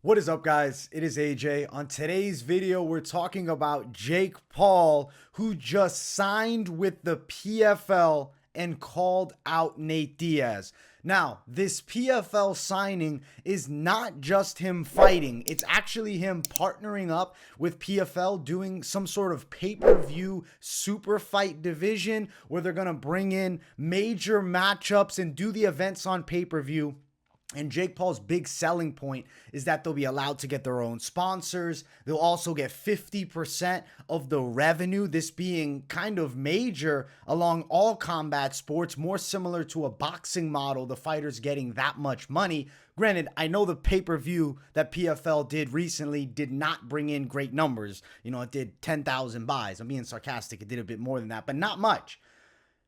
What is up, guys? It is AJ. On today's video, we're talking about Jake Paul, who just signed with the PFL and called out Nate Diaz. Now, this PFL signing is not just him fighting. It's actually him partnering up with PFL, doing some sort of pay-per-view super fight division where they're going to bring in major matchups and do the events on pay-per-view. And Jake Paul's big selling point is that they'll be allowed to get their own sponsors. They'll also get 50% of the revenue, this being kind of major along all combat sports, more similar to a boxing model, the fighters getting that much money. Granted, I know the pay-per-view that PFL did recently did not bring in great numbers. You know, it did 10,000 buys. I'm being sarcastic. It did a bit more than that, but not much.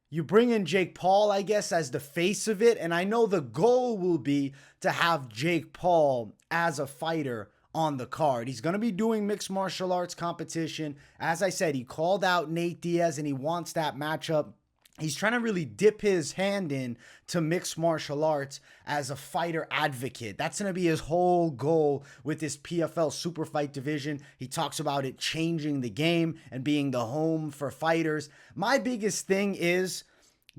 You bring in Jake Paul, I guess, as the face of it. And I know the goal will be to have Jake Paul as a fighter on the card. He's going to be doing mixed martial arts competition. As I said, he called out Nate Diaz and he wants that matchup. He's trying to really dip his hand in to mixed martial arts as a fighter advocate. That's going to be his whole goal with this PFL Super Fight Division. He talks about it changing the game and being the home for fighters. My biggest thing is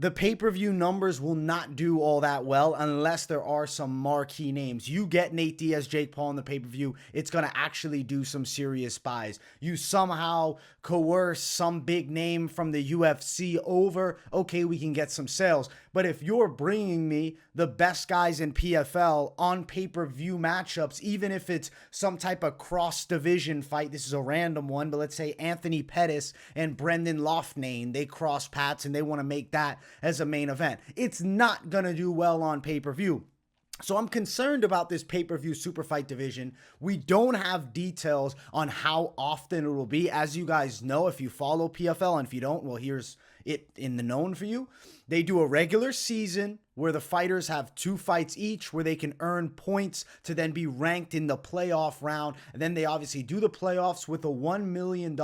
the pay-per-view numbers will not do all that well unless there are some marquee names. You get Nate Diaz, Jake Paul in the pay-per-view, it's going to actually do some serious buys. You somehow coerce some big name from the UFC over, okay, we can get some sales. But if you're bringing me the best guys in PFL on pay-per-view matchups, even if it's some type of cross-division fight, this is a random one, but let's say Anthony Pettis and Brendan Loughnane, they cross paths and they want to make that as a main event. It's not going to do well on pay-per-view. So I'm concerned about this pay-per-view super fight division. We don't have details on how often it will be. As you guys know, if you follow PFL, and if you don't, well, here's it in the known for you. They do a regular season where the fighters have 2 fights each, where they can earn points to then be ranked in the playoff round. And then they obviously do the playoffs with a $1 million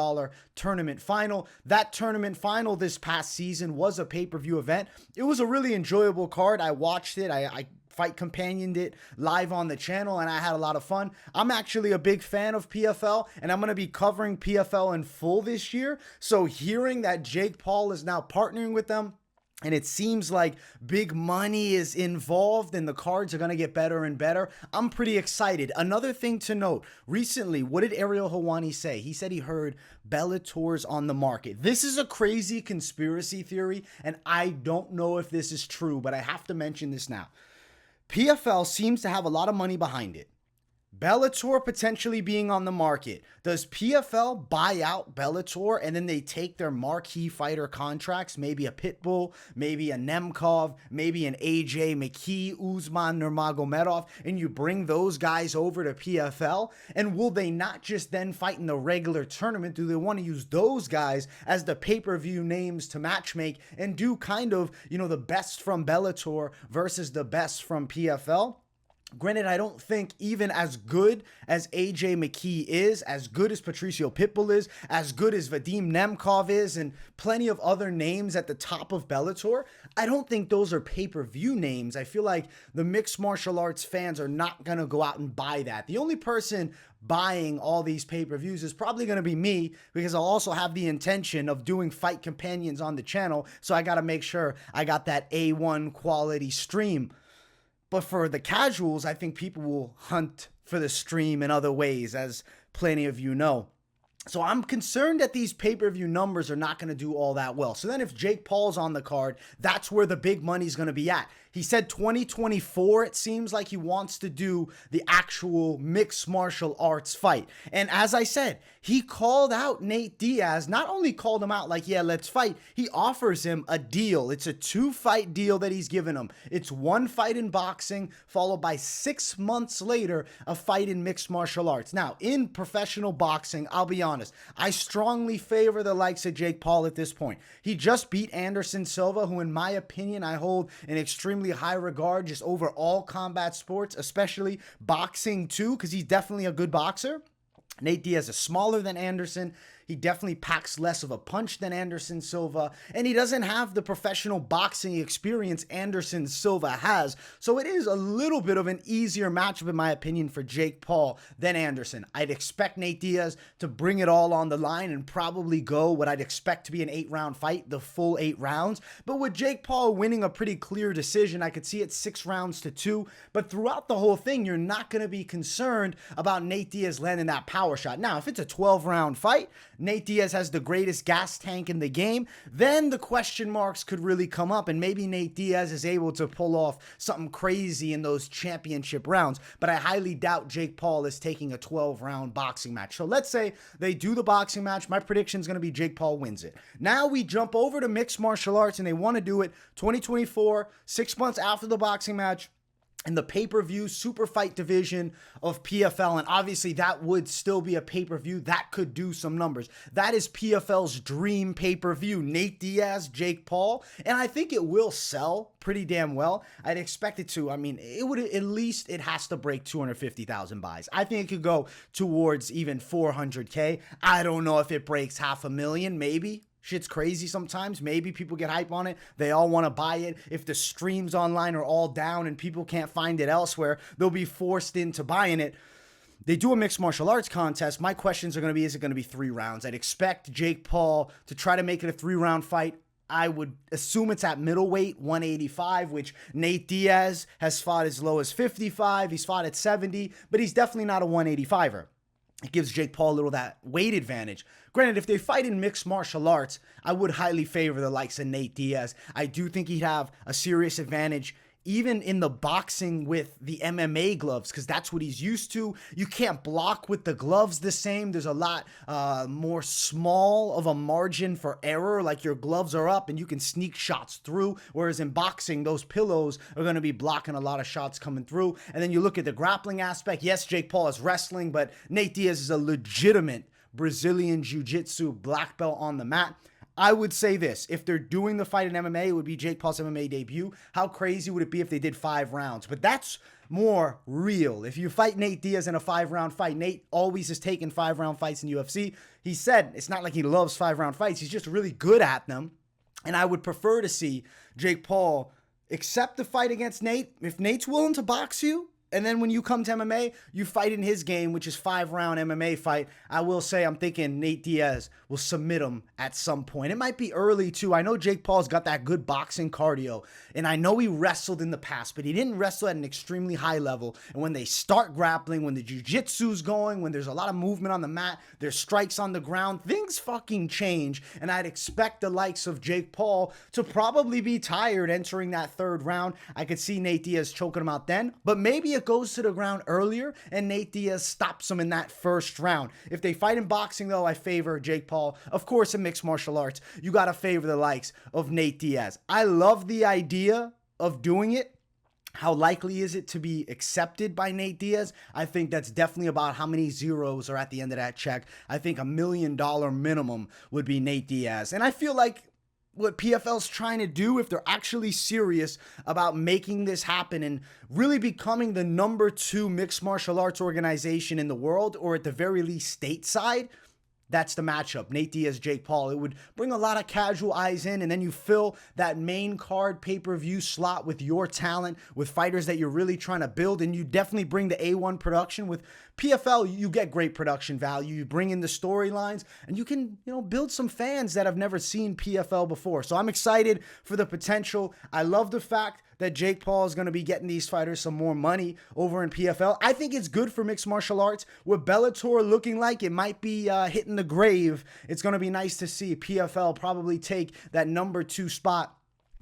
tournament final. That tournament final this past season was a pay-per-view event. It was a really enjoyable card. I watched it. I fight companioned it live on the channel, and I had a lot of fun. I'm actually a big fan of PFL, and I'm going to be covering PFL in full this year. So hearing that Jake Paul is now partnering with them, and it seems like big money is involved and the cards are going to get better and better, I'm pretty excited. Another thing to note, recently, what did Ariel Helwani say? He said he heard Bellator's on the market. This is a crazy conspiracy theory, and I don't know if this is true, but I have to mention this now. PFL seems to have a lot of money behind it. Bellator potentially being on the market. Does PFL buy out Bellator and then they take their marquee fighter contracts, maybe a Pitbull, maybe a Nemkov, maybe an AJ McKee, Usman Nurmagomedov, and you bring those guys over to PFL? And will they not just then fight in the regular tournament? Do they want to use those guys as the pay-per-view names to matchmake and do kind of, you know, the best from Bellator versus the best from PFL? Granted, I don't think even as good as AJ McKee is, as good as Patricio Pitbull is, as good as Vadim Nemkov is, and plenty of other names at the top of Bellator, I don't think those are pay-per-view names. I feel like the mixed martial arts fans are not going to go out and buy that. The only person buying all these pay-per-views is probably going to be me, because I'll also have the intention of doing fight companions on the channel, so I got to make sure I got that A1 quality stream. But for the casuals, I think people will hunt for the stream in other ways, as plenty of you know. So I'm concerned that these pay-per-view numbers are not going to do all that well. So then if Jake Paul's on the card, that's where the big money's going to be at. He said 2024, it seems like he wants to do the actual mixed martial arts fight. And as I said, he called out Nate Diaz, not only called him out like, yeah, let's fight, he offers him a deal. It's a 2-fight deal that he's given him. It's 1 fight in boxing, followed by 6 months later, a fight in mixed martial arts. Now, in professional boxing, I'll be honest, I strongly favor the likes of Jake Paul at this point. He just beat Anderson Silva, who in my opinion, I hold in extremely high regard just over all combat sports, especially boxing too, because he's definitely a good boxer. Nate Diaz is smaller than Anderson. He definitely packs less of a punch than Anderson Silva, and he doesn't have the professional boxing experience Anderson Silva has. So it is a little bit of an easier matchup, in my opinion, for Jake Paul than Anderson. I'd expect Nate Diaz to bring it all on the line and probably go what I'd expect to be an 8-round fight, the full 8 rounds. But with Jake Paul winning a pretty clear decision, I could see it 6 rounds to 2. But throughout the whole thing, you're not going to be concerned about Nate Diaz landing that power shot. Now, if it's a 12-round fight, Nate Diaz has the greatest gas tank in the game, then the question marks could really come up, and maybe Nate Diaz is able to pull off something crazy in those championship rounds. But I highly doubt Jake Paul is taking a 12-round boxing match. So let's say they do the boxing match. My prediction is going to be Jake Paul wins it. Now we jump over to mixed martial arts, and they want to do it 2024, 6 months after the boxing match, in the pay-per-view Super Fight Division of PFL. And obviously that would still be a pay-per-view that could do some numbers. That is PFL's dream pay-per-view, Nate Diaz, Jake Paul. And I think it will sell pretty damn well. I'd expect it to. I mean, it would, at least it has to break 250,000 buys. I think it could go towards even 400K. I don't know if it breaks 500,000, maybe. Shit's crazy sometimes. Maybe people get hype on it. They all want to buy it. If the streams online are all down and people can't find it elsewhere, they'll be forced into buying it. They do a mixed martial arts contest. My questions are going to be, is it going to be 3 rounds? I'd expect Jake Paul to try to make it a 3-round fight. I would assume it's at middleweight, 185, which Nate Diaz has fought as low as 55. He's fought at 70, but he's definitely not a 185er. It gives Jake Paul a little that weight advantage. Granted, if they fight in mixed martial arts, I would highly favor the likes of Nate Diaz. I do think he'd have a serious advantage even in the boxing with the MMA gloves, because that's what he's used to. You can't block with the gloves the same. There's a lot more small of a margin for error. Like, your gloves are up and you can sneak shots through, whereas in boxing, those pillows are going to be blocking a lot of shots coming through. And then you look at the grappling aspect. Yes, Jake Paul is wrestling, but Nate Diaz is a legitimate Brazilian Jiu-Jitsu black belt on the mat. I would say this, if they're doing the fight in MMA, it would be Jake Paul's MMA debut. How crazy would it be if they did 5 rounds? But that's more real. If you fight Nate Diaz in a 5-round fight, Nate always has taken 5-round fights in UFC. He said it's not like he loves 5-round fights. He's just really good at them. And I would prefer to see Jake Paul accept the fight against Nate. If Nate's willing to box you, and then when you come to MMA, you fight in his game, which is 5-round MMA fight. I will say I'm thinking Nate Diaz will submit him at some point. It might be early too. I know Jake Paul's got that good boxing cardio, and I know he wrestled in the past, but he didn't wrestle at an extremely high level. And when they start grappling, when the jiu-jitsu's going, when there's a lot of movement on the mat, there's strikes on the ground, things fucking change. And I'd expect the likes of Jake Paul to probably be tired entering that 3rd round. I could see Nate Diaz choking him out then, but maybe it goes to the ground earlier and Nate Diaz stops him in that 1st round. If they fight in boxing, though, I favor Jake Paul. Of course, in mixed martial arts, you got to favor the likes of Nate Diaz. I love the idea of doing it. How likely is it to be accepted by Nate Diaz? I think that's definitely about how many zeros are at the end of that check. I think $1 million minimum would be Nate Diaz. And I feel like what PFL's trying to do, if they're actually serious about making this happen and really becoming the number 2 mixed martial arts organization in the world, or at the very least stateside, that's the matchup. Nate Diaz, Jake Paul. It would bring a lot of casual eyes in, and then you fill that main card pay-per-view slot with your talent, with fighters that you're really trying to build, and you definitely bring the A1 production. With PFL, you get great production value. You bring in the storylines, and you can, build some fans that have never seen PFL before. So I'm excited for the potential. I love the fact that Jake Paul is going to be getting these fighters some more money over in PFL. I think it's good for mixed martial arts. With Bellator looking like it might be hitting the grave, it's going to be nice to see PFL probably take that number 2 spot,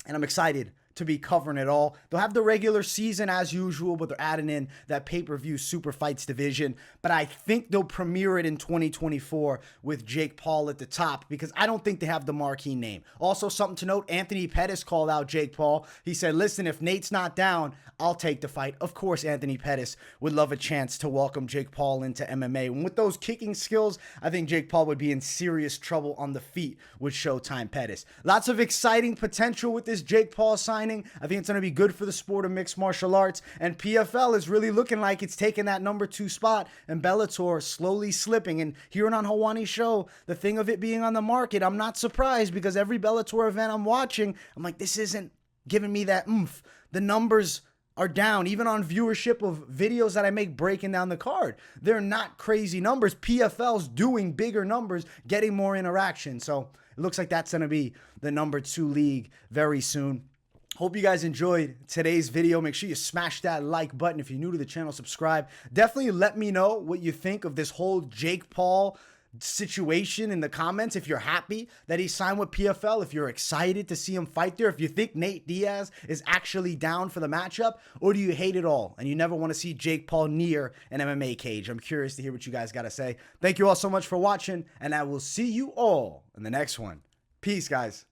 and I'm excited to be covering it all. They'll have the regular season as usual, but they're adding in that pay-per-view Super Fights Division. But I think they'll premiere it in 2024 with Jake Paul at the top, because I don't think they have the marquee name. Also, something to note, Anthony Pettis called out Jake Paul. He said, listen, if Nate's not down, I'll take the fight. Of course, Anthony Pettis would love a chance to welcome Jake Paul into MMA. And with those kicking skills, I think Jake Paul would be in serious trouble on the feet with Showtime Pettis. Lots of exciting potential with this Jake Paul signing. signing. I think it's going to be good for the sport of mixed martial arts. And PFL is really looking like it's taking that #2 spot, and Bellator slowly slipping. And here on Hawani's show, the thing of it being on the market, I'm not surprised, because every Bellator event I'm watching, I'm like, this isn't giving me that oomph. The numbers are down, even on viewership of videos that I make breaking down the card. They're not crazy numbers. PFL's doing bigger numbers, getting more interaction. So it looks like that's going to be the #2 league very soon. Hope you guys enjoyed today's video. Make sure you smash that like button. If you're new to the channel, subscribe. Definitely let me know what you think of this whole Jake Paul situation in the comments. If you're happy that he signed with PFL, if you're excited to see him fight there, if you think Nate Diaz is actually down for the matchup, or do you hate it all and you never want to see Jake Paul near an MMA cage? I'm curious to hear what you guys got to say. Thank you all so much for watching, and I will see you all in the next one. Peace, guys.